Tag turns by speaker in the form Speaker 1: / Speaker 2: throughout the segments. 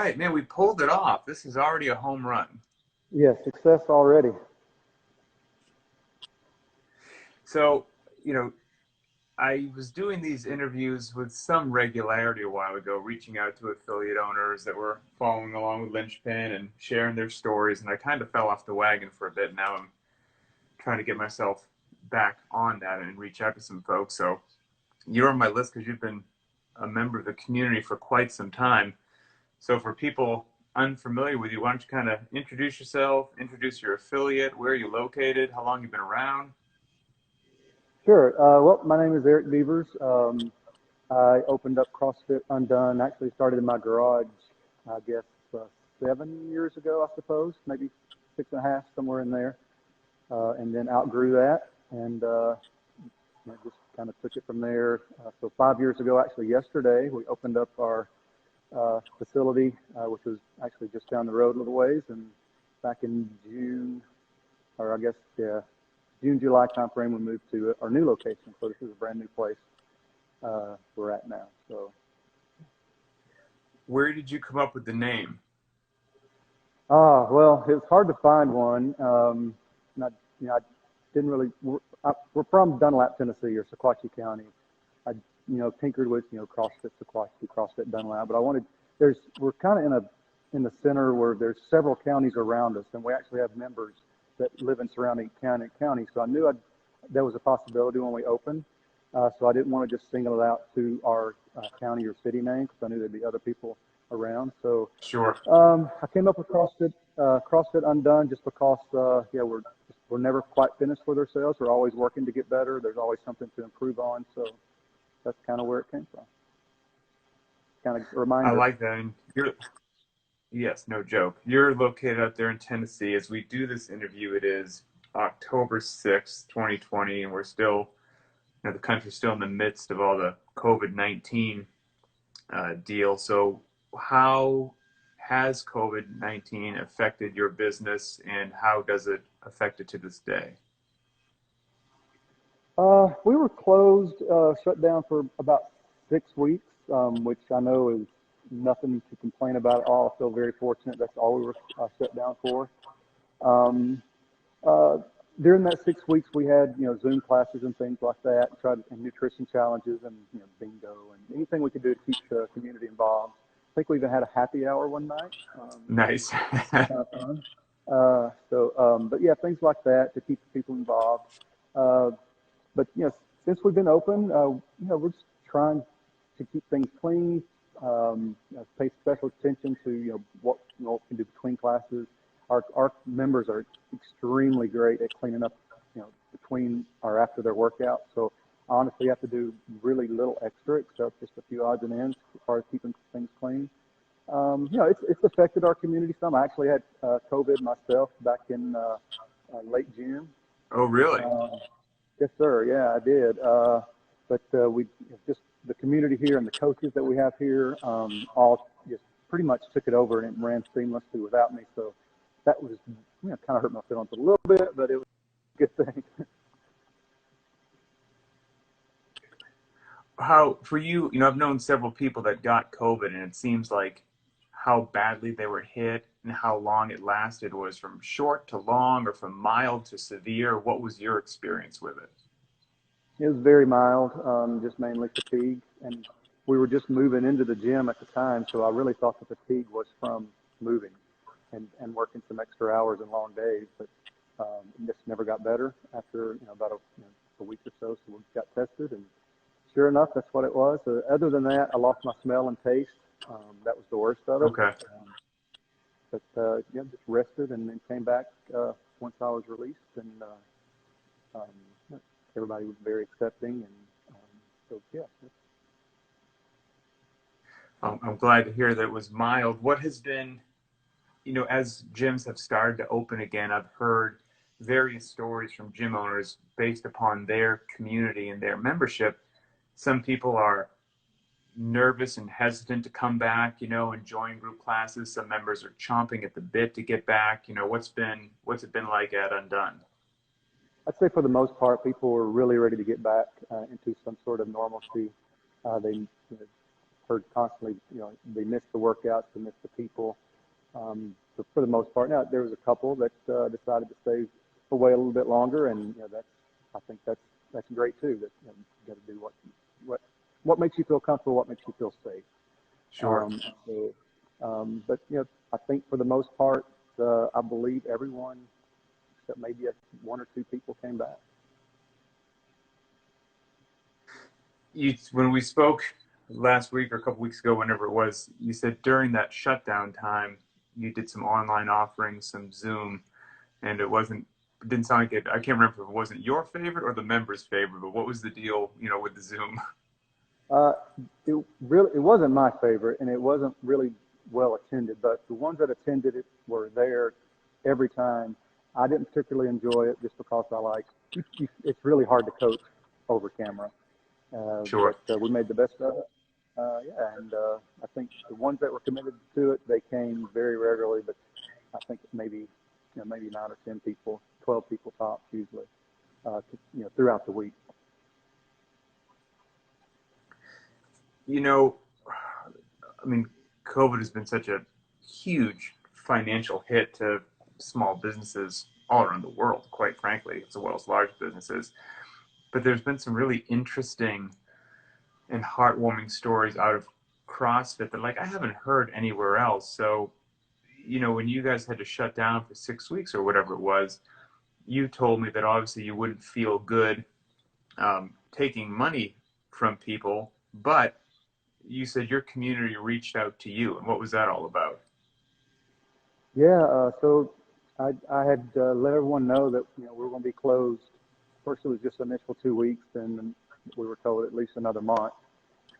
Speaker 1: right, man, we pulled it off. This is already a home run.
Speaker 2: Yeah, success already.
Speaker 1: So, you know, I was doing these interviews with some regularity a while ago, reaching out to affiliate owners that were following along with Linchpin and sharing their stories. And I kind of fell off the wagon for a bit. Now I'm trying to get myself back on that and reach out to some folks. So you're on my list because you've been a member of the community for quite some time. So for people unfamiliar with you, why don't you kind of introduce yourself, introduce your affiliate, where are you located, how long you've been around?
Speaker 2: Sure. Well, my name is Eric Beavers. I opened up CrossFit Undone. Actually started in my garage, I guess, 7 years ago, I suppose, maybe 6.5, somewhere in there. And then outgrew that and just kind of took it from there. So 5 years ago, actually yesterday, we opened up our facility, which was actually just down the road a little ways. And back in June, or I guess, yeah, June, July timeframe, we moved to our new location. So this is a brand new place we're at now. So,
Speaker 1: Where did you come up with the name?
Speaker 2: well, it's hard to find one. I didn't really. We're from Dunlap, Tennessee, or Sequatchie County. I, tinkered with, CrossFit Sequatchie, CrossFit Dunlap, but I wanted. We're kind of in the center where there's several counties around us, and we actually have members that live in surrounding counties. So I knew there was a possibility when we opened. So I didn't want to just single it out to our county or city name because I knew there'd be other people around. So
Speaker 1: Sure.
Speaker 2: I came up with CrossFit Undone just because, we're never quite finished with ourselves. We're always working to get better. There's always something to improve on. So that's kind of where it came from. Kind of a
Speaker 1: I
Speaker 2: reminder.
Speaker 1: like that. And yes, no joke. You're located out there in Tennessee. As we do this interview, it is October 6th, 2020, and we're still, the country's still in the midst of all the COVID-19 deal. So how has COVID-19 affected your business, and how does it affect it to this day?
Speaker 2: We were closed, shut down for about 6 weeks, which I know is nothing to complain about at all. I feel very fortunate. That's all we were shut down for. Um, uh, During that 6 weeks, we had Zoom classes and things like that, and nutrition challenges and bingo and anything we could do to keep the community involved. I think we even had a happy hour one night.
Speaker 1: Nice.
Speaker 2: Kind of fun. But yeah, things like that to keep the people involved. Uh, but since we've been open, we're just trying to keep things clean. Pay special attention to what we can do between classes. Our members are extremely great at cleaning up, between or after their workout. So honestly, you have to do really little extra except just a few odds and ends as far as keeping things clean. It's affected our community some. I actually had COVID myself back in late June.
Speaker 1: Oh, really?
Speaker 2: Yes, sir. Yeah, I did. But we just the community here and the coaches that we have here all just pretty much took it over and it ran seamlessly without me. So that was kind of hurt my feelings a little bit, but it was a good thing.
Speaker 1: How, for you, I've known several people that got COVID, and it seems like how badly they were hit and how long it lasted was from short to long or from mild to severe. What was your experience with it?
Speaker 2: It was very mild, just mainly fatigue. And we were just moving into the gym at the time, so I really thought the fatigue was from moving and working some extra hours and long days. But it just never got better after about a week or so. So we got tested, and sure enough, that's what it was. Other than that, I lost my smell and taste. That was the worst of it.
Speaker 1: Okay.
Speaker 2: Just rested and then came back once I was released, and everybody was very accepting, and so yeah.
Speaker 1: I'm glad to hear that it was mild. What has been, as gyms have started to open again, I've heard various stories from gym owners based upon their community and their membership. Some people are nervous and hesitant to come back, and join group classes. Some members are chomping at the bit to get back. What's it been like at Undone?
Speaker 2: I'd say for the most part, people were really ready to get back into some sort of normalcy. They heard constantly, they miss the workouts, they miss the people. But for the most part, now there was a couple that decided to stay away a little bit longer, and I think that's great too. That you got to do what makes you feel comfortable, what makes you feel safe.
Speaker 1: Sure.
Speaker 2: But I think for the most part, I believe everyone except maybe one or two people came back.
Speaker 1: When we spoke last week or a couple weeks ago, whenever it was, you said during that shutdown time, you did some online offerings, some Zoom, and didn't sound like it. I can't remember if it wasn't your favorite or the members' favorite, but what was the deal, with the Zoom?
Speaker 2: Uh, it wasn't my favorite, and it wasn't really well attended. But the ones that attended it were there every time. I didn't particularly enjoy it just because it's really hard to coach over camera.
Speaker 1: Sure.
Speaker 2: But we made the best of it. I think the ones that were committed to it, they came very regularly. But I think maybe 9 or 10 people, 12 people tops usually, throughout the week.
Speaker 1: I mean, COVID has been such a huge financial hit to small businesses all around the world, quite frankly, as well as large businesses. But there's been some really interesting and heartwarming stories out of CrossFit that I haven't heard anywhere else. So, when you guys had to shut down for 6 weeks or whatever it was, you told me that obviously you wouldn't feel good taking money from people, but you said your community reached out to you. And what was that all about?
Speaker 2: Yeah, so I had let everyone know that we were going to be closed. First, it was just the initial 2 weeks, and we were told at least another month.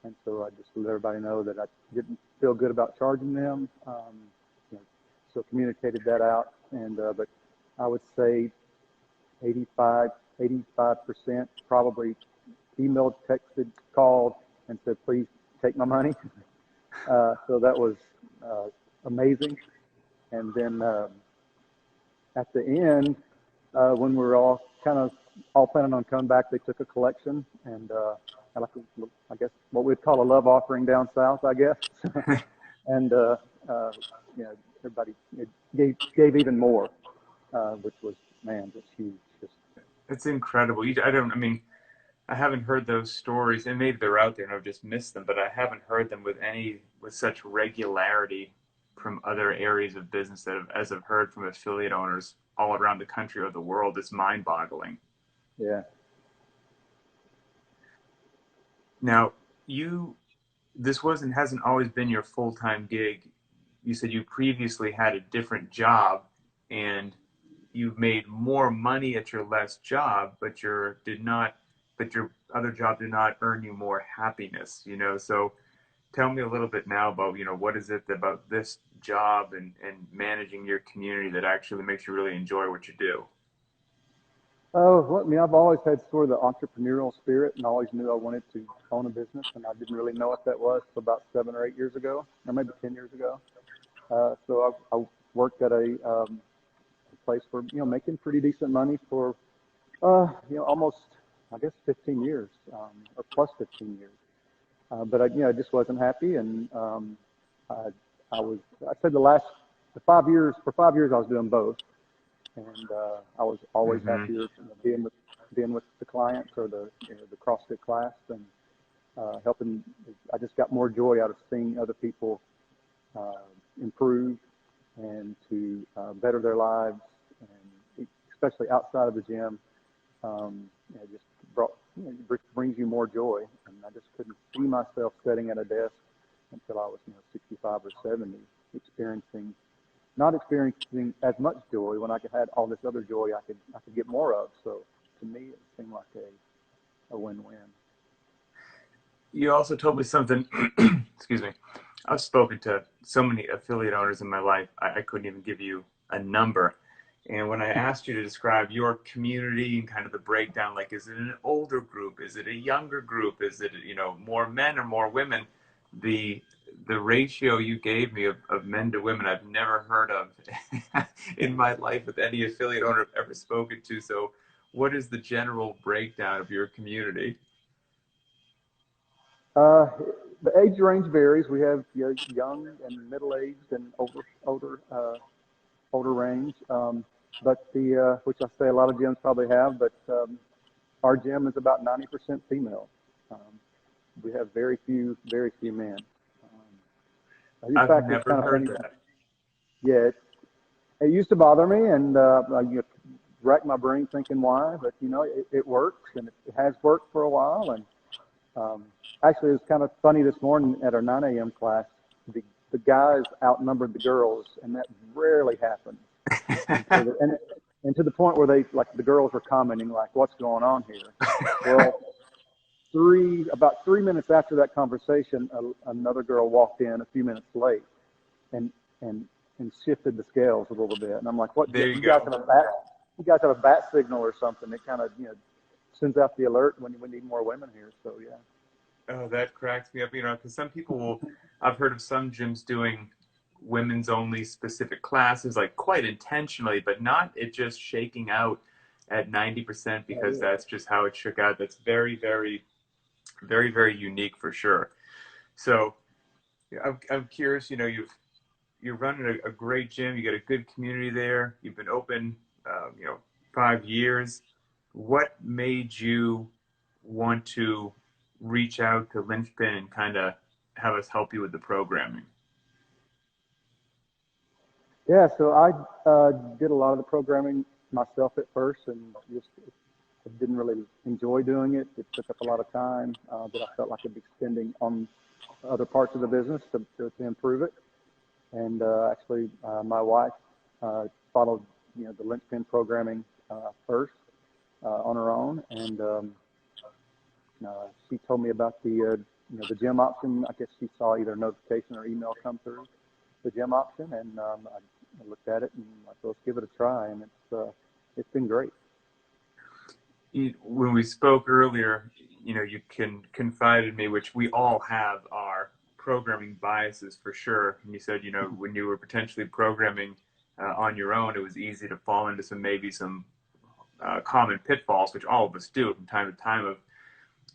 Speaker 2: And so I just let everybody know that I didn't feel good about charging them. So communicated that out, and but I would say 85% probably emailed, texted, called, and said, please take my money. So that was amazing. And then at the end, when we were all planning on coming back, they took a collection and I guess what we'd call a love offering down south, I guess. And everybody gave even more, which was, man, just huge.
Speaker 1: It's incredible. I haven't heard those stories, and maybe they're out there and I've just missed them, but I haven't heard them with such regularity from other areas of business as I've heard from affiliate owners all around the country or the world. It's mind-boggling.
Speaker 2: Yeah.
Speaker 1: Now, this hasn't always been your full-time gig. You said you previously had a different job, and you made more money at your last job, but your other job did not earn you more happiness. So tell me a little bit now about what is it about this job and managing your community that actually makes you really enjoy what you do?
Speaker 2: Oh, well, I've always had sort of the entrepreneurial spirit and always knew I wanted to own a business, and I didn't really know what that was until about 7 or 8 years ago, or maybe 10 years ago. So I worked at a place for, making pretty decent money for, almost, I guess, 15 years, or plus 15 years. But I just wasn't happy, and I said for 5 years I was doing both. And I was always
Speaker 1: Mm-hmm.
Speaker 2: happier being with the clients or the CrossFit class, and helping. I just got more joy out of seeing other people improve and to better their lives, and especially outside of the gym. It just brings you more joy, and I just couldn't see myself sitting at a desk until I was 65 or 70, not experiencing as much joy when I had all this other joy I could get more of. So to me, it seemed like a win-win.
Speaker 1: You also told me something, excuse me. I've spoken to so many affiliate owners in my life, I couldn't even give you a number. And when I asked you to describe your community and kind of the breakdown, is it an older group? Is it a younger group? Is it, more men or more women? The ratio you gave me of men to women, I've never heard of in my life with any affiliate owner I've ever spoken to. So what is the general breakdown of your community?
Speaker 2: Uh, The age range varies. We have young and middle-aged and older range. But which I say a lot of gyms probably have, but our gym is about 90% female. Um, we have very few men. In
Speaker 1: I've
Speaker 2: fact, it's
Speaker 1: never
Speaker 2: kind of
Speaker 1: heard
Speaker 2: funny.
Speaker 1: that.
Speaker 2: Yeah, it used to bother me, and I racked my brain thinking why, but it works, and it has worked for a while. And um, actually, it was kind of funny this morning at our 9 a.m. class. The guys outnumbered the girls, and that rarely happens. And so, and to the point where the girls were commenting, like, "What's going on here?" Well, about 3 minutes after that conversation, another girl walked in a few minutes late, and and and shifted the scales a little bit. And I'm like, "What?
Speaker 1: There you
Speaker 2: You guys
Speaker 1: go.
Speaker 2: have a bat? You guys have a bat signal or something?" It kind of sends out the alert when we need more women here. So yeah.
Speaker 1: Oh, that cracks me up, because some people will, I've heard of some gyms doing women's only specific classes, like quite intentionally, but not it just shaking out at 90%
Speaker 2: Oh,
Speaker 1: because
Speaker 2: yeah.
Speaker 1: that's just how it shook out. That's very, very, very, very unique for sure. So yeah, I'm curious, you're running a great gym. You got a good community there. You've been open, 5 years. What made you want to reach out to Linchpin and kind of have us help you with the programming?
Speaker 2: Yeah, so I did a lot of the programming myself at first, and just I didn't really enjoy doing it. It took up a lot of time that I felt like I'd be spending on other parts of the business to improve it. And actually, my wife followed the Linchpin programming first on her own, and she told me about the gym option. I guess she saw either a notification or email come through the gym option, and I looked at it and like, let's give it a try, and it's been great.
Speaker 1: When we spoke earlier, you can confide in me, which we all have our programming biases for sure. And you said, when you were potentially programming on your own, it was easy to fall into some common pitfalls, which all of us do from time to time. Of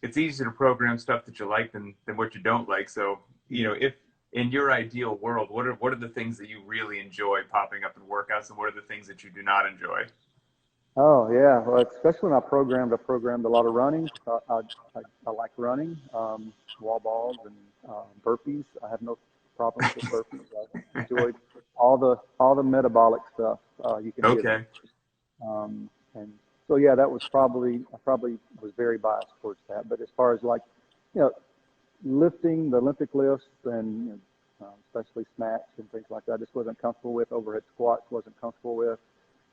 Speaker 1: it's easier to program stuff that you like than what you don't like. So, if in your ideal world, what are the things that you really enjoy popping up in workouts, and what are the things that you do not enjoy?
Speaker 2: Oh yeah, well, especially when I programmed a lot of running. I like running, wall balls and burpees. I have no problems with burpees. I enjoyed all the metabolic stuff you can give me.
Speaker 1: Okay.
Speaker 2: And so yeah, that was I probably was very biased towards that. But as far as like, you know, lifting the Olympic lifts and especially snatch and things like that, I just wasn't comfortable with. Overhead squats wasn't comfortable with.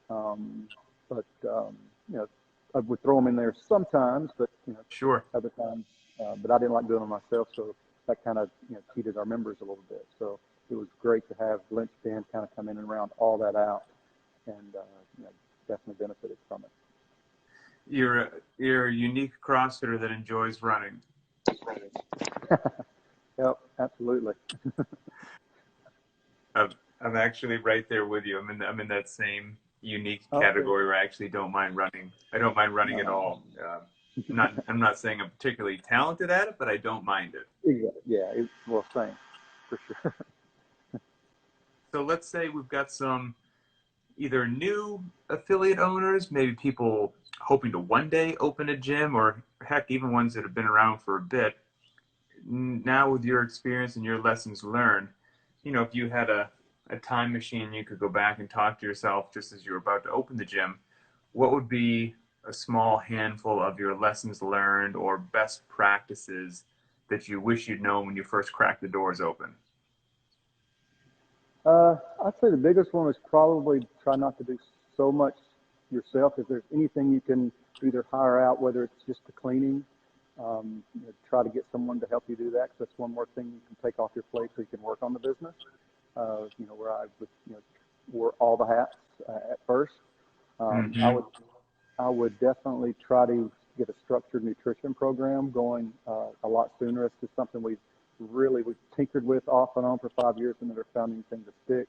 Speaker 2: Um, but you know, I would throw them in there sometimes, but
Speaker 1: Sure.
Speaker 2: other times. But I didn't like doing them myself, so that kind of cheated our members a little bit. So it was great to have Linchpin kind of come in and round all that out, and definitely benefited from it.
Speaker 1: You're a unique CrossFitter that enjoys running.
Speaker 2: Yep, absolutely.
Speaker 1: I'm actually right there with you. I'm in that same unique
Speaker 2: Okay.
Speaker 1: category where I actually don't mind running. I don't mind running at
Speaker 2: No.
Speaker 1: all. I'm not saying I'm particularly talented at it, but I don't mind it.
Speaker 2: Yeah, well, same, for sure.
Speaker 1: So let's say we've got some either new affiliate owners, maybe people hoping to one day open a gym, or heck, even ones that have been around for a bit. Now, with your experience and your lessons learned, if you had a time machine, you could go back and talk to yourself just as you were about to open the gym. What would be a small handful of your lessons learned or best practices that you wish you'd known when you first cracked the doors open?
Speaker 2: I'd say the biggest one is probably try not to do so much yourself. If there's anything you can either hire out, whether it's just the cleaning, try to get someone to help you do that. 'Cause that's one more thing you can take off your plate so you can work on the business. Where I would, wore all the hats at first. Um, I
Speaker 1: Mm-hmm.
Speaker 2: would, I would definitely try to get a structured nutrition program going a lot sooner. It's just something we've tinkered with off and on for 5 years and never found anything to stick.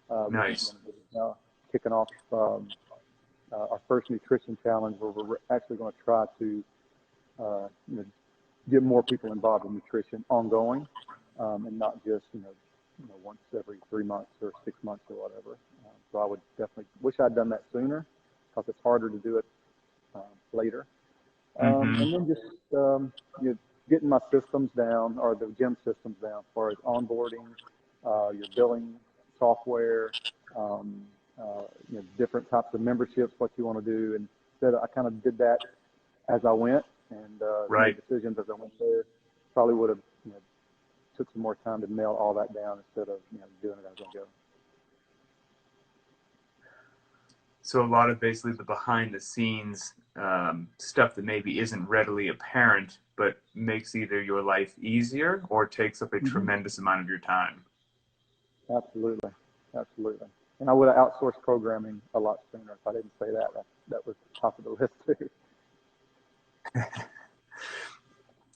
Speaker 2: We're just
Speaker 1: Nice.
Speaker 2: going to be kicking off our first nutrition challenge where we're actually going to try to, get more people involved in nutrition ongoing, and not just once every 3 months or 6 months or whatever. So I would definitely wish I'd done that sooner because it's harder to do it later.
Speaker 1: Mm-hmm.
Speaker 2: And then just getting my systems down, or the gym systems down, as far as onboarding, your billing software, um, different types of memberships, what you want to do. And instead, I kind of did that as I went, and made
Speaker 1: Right.
Speaker 2: decisions as I went there. Probably would have took some more time to nail all that down instead of doing it as I go.
Speaker 1: So a lot of basically the behind the scenes stuff that maybe isn't readily apparent, but makes either your life easier or takes up a
Speaker 2: Mm-hmm.
Speaker 1: tremendous amount of your time.
Speaker 2: Absolutely, absolutely. And I would have outsourced programming a lot sooner if I didn't say that. That was top of the list too.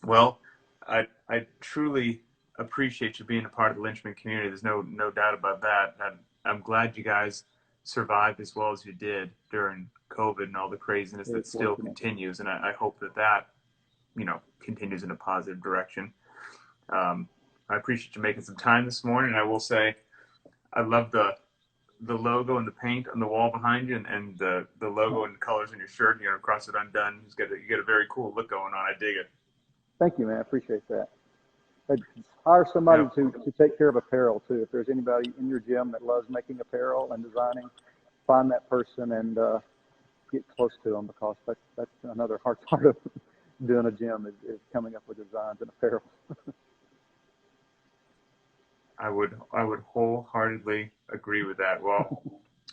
Speaker 1: Well, I truly appreciate you being a part of the Linchpin community. There's no doubt about that. I'm glad you guys survived as well as you did during COVID and all the craziness
Speaker 2: Very
Speaker 1: that still
Speaker 2: fortunate.
Speaker 1: continues, and I hope that continues in a positive direction. Um, I appreciate you making some time this morning. And I will say I love the logo and the paint on the wall behind you, and the logo and the colors in your shirt. CrossFit Undone. You got a very cool look going on. I dig it.
Speaker 2: Thank you, man. I appreciate that. Hire somebody
Speaker 1: Yep.
Speaker 2: to take care of apparel too. If there's anybody in your gym that loves making apparel and designing, find that person and get close to them, because that's another hard part of doing a gym is coming up with designs and apparel.
Speaker 1: I would wholeheartedly agree with that. Well,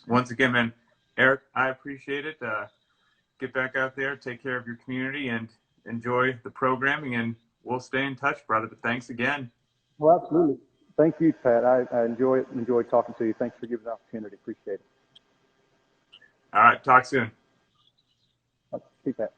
Speaker 1: once again, man, Eric, I appreciate it. Get back out there, take care of your community, and enjoy the programming. And we'll stay in touch, brother. But thanks again.
Speaker 2: Well, absolutely. Thank you, Pat. I enjoy talking to you. Thanks for giving the opportunity. Appreciate it.
Speaker 1: All right, talk soon.
Speaker 2: See you, Pat.